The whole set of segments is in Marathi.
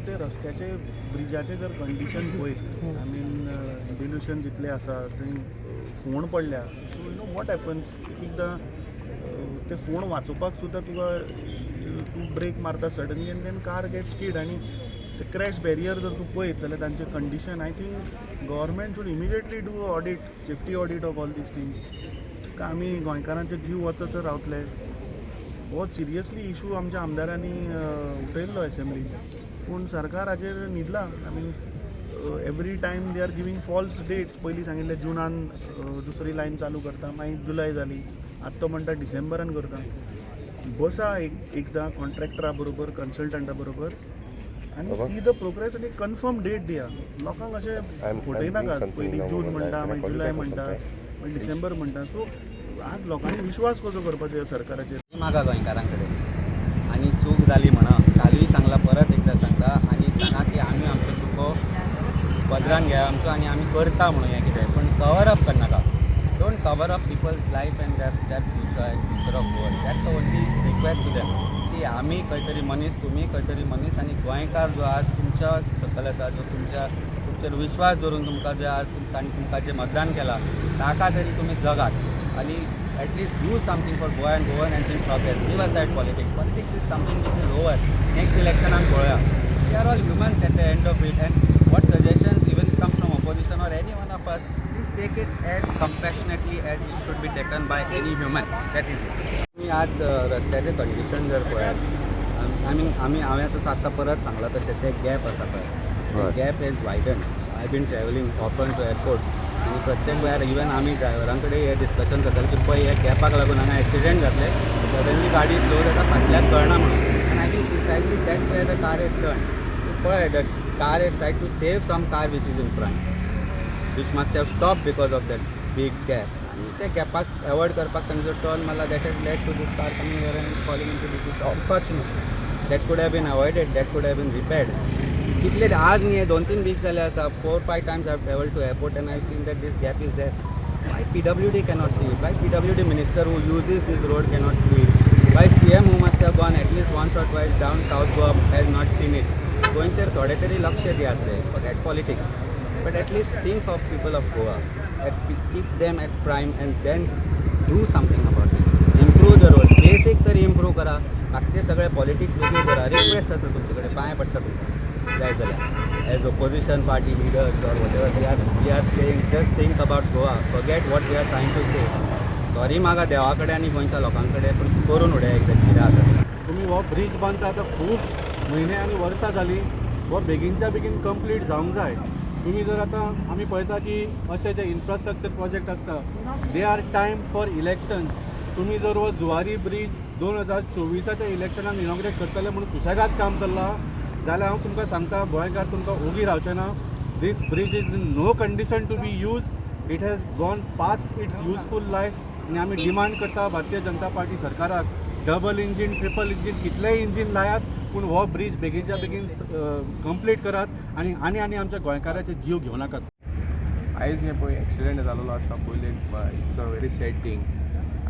तूं ते रस्त्याचे ब्रिजाचे जर कंडिशन पळयत आय मीन डिल्युशन जितले आसा थंय फोंड पडल्या so you know what happens एकदां ते फोंड वाचोवपाक सुद्दां तुका तूं ब्रेक मारता suddenly and then car get skid आनी ते क्रॅश बॅरियर जर तूं पळयत जाल्यार तांचे condition I think government should immediately do audit safety audit of all these things आमी गोंयकारांचे जीव वचसर रावतले हो सिरियसली इशू आमच्या आमदारांनी उठयल्लो एसेंब्लीन पूण सरकार हाजेर न्हिदला I mean every time they are giving false dates पयलीं सांगिल्ले जुनान दुसरी लायन चालू करता मागीर जुलय जाली आतां तो म्हणटा डिसेंबरान करता बसा एकदां कॉन्ट्रॅक्टरा बरोबर कन्सल्टंटा बरोबर आनी सी द प्रोग्रेस आनी कन्फर्म डेट दिया लोकांक अशें फटयनाकात पयलीं जून म्हणटा मागीर जुलय म्हणटा मागीर डिसेंबर म्हणटा सो आज लोकांनी विश्वास कसो करपाचो सरकाराचेर मागा गोंयकारां कडेन आनी चूक जाली म्हणा कालूय सांगला परत एकदां सांगता आनी सांगा की आमी आमचो चुको बदलान घेया आमचो आनी आमी करता म्हणून हें कितें पण कवर अप करनाका don't cover up people's life and that future and future of Goa that's only request to them see आमी खंय तरी मनीस तुमी खंय तरी मनीस आनी गोंयकार जो आज तुमच्या सकल आसा जो तुमचेर विश्वास धरून तुमकां जे आज तुमकां जे मतदान केलां ताका तरी तुमी जगात आनी at least do something for Goa and Goan and progress leave aside politics is something which is over next इलेक्शनान पळोवया we are all humans at the end of it and what suggestions even come from opposition or any one of us please take it as compassionately as it should be taken by any human that is it तुम्ही आज रस्त्याचे कंडिशन जर पळयात आय मीन हांवें आतां परत सांगलां तशें ते गॅप आसा पळय gap is widen I been travelling often to airport आनी प्रत्येक वेळार इवन आमी ड्रायव्हरां कडेन हे डिस्कशन करतात की पळय हे गॅपाक लागून हांगा एक्सिडेंट जातले सडनली गाडी स्लो जाता फाटल्याक कळना म्हणून आनी I think precisely that's where the car is turn पळय the car is try to save some car which is in front which must have stop because of that big gap आनी ते गॅपाक एवॉयड करपाक तांचो जो टर्न मारला that has led to this car coming here and falling in to this is unfortunate that could have been avoided that could have been repaired कितले आज न्ही 2-3 वीक्स जाले आसा 4-5 times I have travelled to airport and I have seen that this gap is there. Why PWD cannot see it? Why PWD minister who uses this road cannot see it? Why CM who must have gone at least once or twice down South Goa has not seen it? गोंयचेर थोडे तरी लक्ष दियात रे forget politics but at least think of people of Goa keep them at prime and then do something about it improve the road basic तरी improve करा बाकीचे सगळे पॉलिटिक्स वेगळी करा रिक्वेस्ट आसा तुमचे कडेन पांय पडटा तुमकां जाय जाल्यार as opposition party leaders or whatever we are saying just think about Goa forget what we are trying to say sorry म्हाका देवा कडेन आनी गोंयच्या लोकां कडेन पूण करून उडया एकदां कितें आसा तुम्ही हो ब्रीज बांदता आतां खूब म्हयने आनी वर्सां जालीं हो बेगीनच्या बेगीन कंप्लीट जावंक जाय तुम्ही जर आतां आमी पळयता की अशे जे इन्फ्रास्ट्रक्चर प्रोजेक्ट आसता they are time for elections तुम्ही जर हो जुवारी ब्रीज 2024च्या इलेक्शनाक इनॉग्रेट करतले म्हणून सुशेगाद काम चल्लां जाल्यार हांव तुमकां सांगता गोंयकार तुमकां ओगी रावचें ना this bridge is in no condition to be use it has gone past its useful life आनी आमी डिमांड करता भारतीय जनता पार्टी सरकाराक डबल इंजीन ट्रिपल इंजीन कितलेय इंजीन लायात पूण हो ब्रीज बेगीनच्या बेगीन कंप्लीट करात आनी आनी आनी आमच्या गोंयकाराचे जीव घेवं नाकात आयज हे पळय एक्सिडेंट जाल्लो आसा पयले it's a very sad thing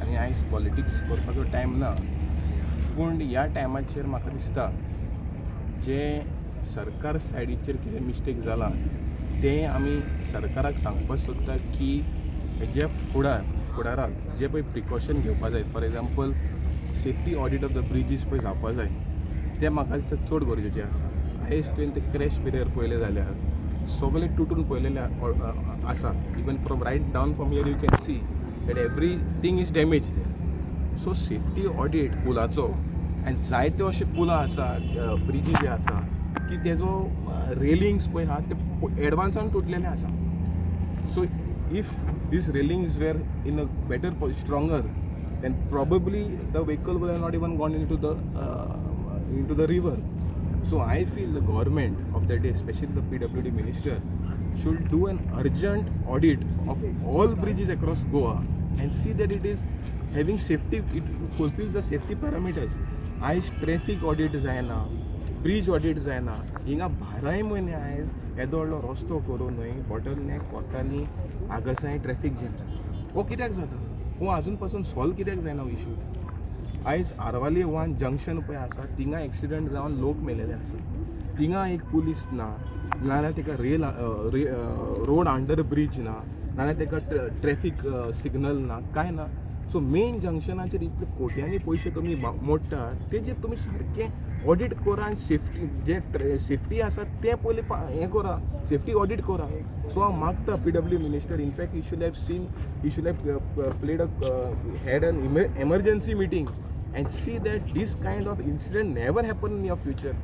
आनी आयज पॉलिटिक्स करपाचो टायम ना पूण ह्या टायमाचेर म्हाका दिसता जे सरकार सायडीचेर कितें मिस्टेक जाला तें आमी सरकाराक सांगपाक सोदता की हेजे फुडाराक जे पळय प्रिकॉशन घेवपा जाय for example safety audit of the bridges पळय जावपा जाय तें म्हाका दिसता चड गरजेचें आसा आयज तुवें ते क्रॅश बॅरियर पळयले जाल्यार सगळे तुटून पळयलेले आसा even from right down from here you can see that everything is damage there so safety audit पुलाचो आनी जायते अशे पुलां आसा ब्रिजी जे आसा की तेजो रेलिंग्स पळय आहा ते एडवान्सान तुटलेले आसा so if these railings were in a better stronger then probably the vehicle will not even gone into the river so I feel the government of the day specially the PWD minister should do an urgent audit of all bridges across Goa and see that it is having safety, it fulfills the safety parameters. आयज ट्रॅफिक ऑडीट जायना ब्रीज ऑडीट जायना हिंगा 12 म्हयने आयज येदो व्हडलो रस्तो करूनय बॉटलनेक कोर्टांनी आगसाय ट्रॅफिक जॅम जाता हो कित्याक जाता हो आजून पासून सॉल्व कित्याक जायना हो इशू आयज आरवाली वन जंक्शन पळय आसा थिंगा एक्सिडंट जावन लोक मेलेले आसा थिंगा एक पुलीस ना, नाल्यार तेका रोड अंडर ब्रिज ना, नाल्यार तेका ट्रॅफिक सिग्नल ना, काय ना. सो मेन जंक्शनाचेर इतले कोट्यांनी पयशे तुमी मोडटा, तेजेर तुमी सारकें ऑडिट करा आनी सेफ्टी जे सेफ्टी आसा तें पयलीं हें करा, सेफ्टी ऑडिट करा. सो हांव मागता PW minister, in fact you should have played had an emergency meeting and see that this kind of incident never happen in your future.